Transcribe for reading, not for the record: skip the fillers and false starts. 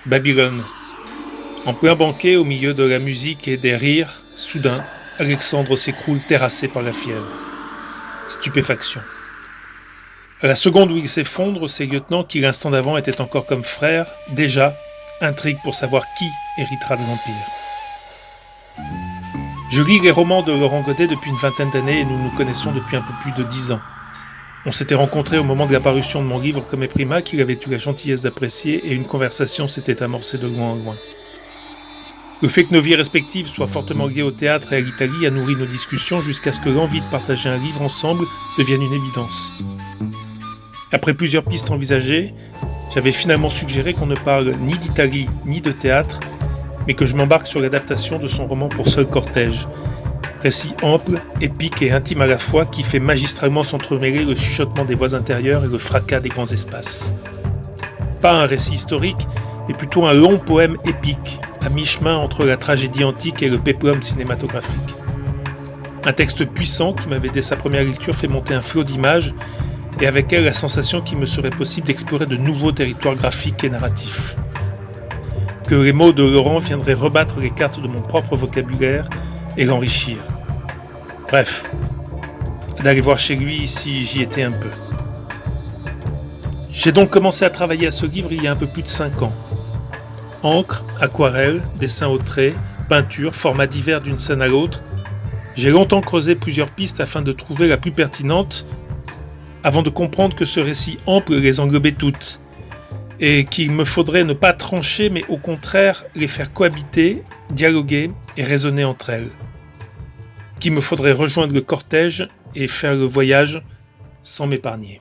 Babylone. En plein banquet, au milieu de la musique et des rires, soudain, Alexandre s'écroule terrassé par la fièvre. Stupéfaction. À la seconde où il s'effondre, ses lieutenants, qui l'instant d'avant étaient encore comme frères, déjà, intriguent pour savoir qui héritera de l'Empire. Je lis les romans de Laurent Godet depuis une vingtaine d'années et nous nous connaissons depuis un peu plus de 10 ans. On s'était rencontrés au moment de la parution de mon livre Comme et Prima, qu'il avait eu la gentillesse d'apprécier, et une conversation s'était amorcée de loin en loin. Le fait que nos vies respectives soient fortement liées au théâtre et à l'Italie a nourri nos discussions jusqu'à ce que l'envie de partager un livre ensemble devienne une évidence. Après plusieurs pistes envisagées, j'avais finalement suggéré qu'on ne parle ni d'Italie ni de théâtre, mais que je m'embarque sur l'adaptation de son roman Pour seul cortège. Récit ample, épique et intime à la fois qui fait magistralement s'entremêler le chuchotement des voix intérieures et le fracas des grands espaces. Pas un récit historique, mais plutôt un long poème épique, à mi-chemin entre la tragédie antique et le péplum cinématographique. Un texte puissant qui m'avait dès sa première lecture fait monter un flot d'images, et avec elle la sensation qu'il me serait possible d'explorer de nouveaux territoires graphiques et narratifs. Que les mots de Laurent viendraient rebattre les cartes de mon propre vocabulaire et l'enrichir. Bref, d'aller voir chez lui si j'y étais un peu. J'ai donc commencé à travailler à ce livre il y a un peu plus de 5 ans. Encre, aquarelle, dessin au trait, peinture, formats divers d'une scène à l'autre. J'ai longtemps creusé plusieurs pistes afin de trouver la plus pertinente, avant de comprendre que ce récit ample les englobait toutes, et qu'il me faudrait ne pas trancher, mais au contraire les faire cohabiter, dialoguer et raisonner entre elles. Qu'il me faudrait rejoindre le cortège et faire le voyage sans m'épargner.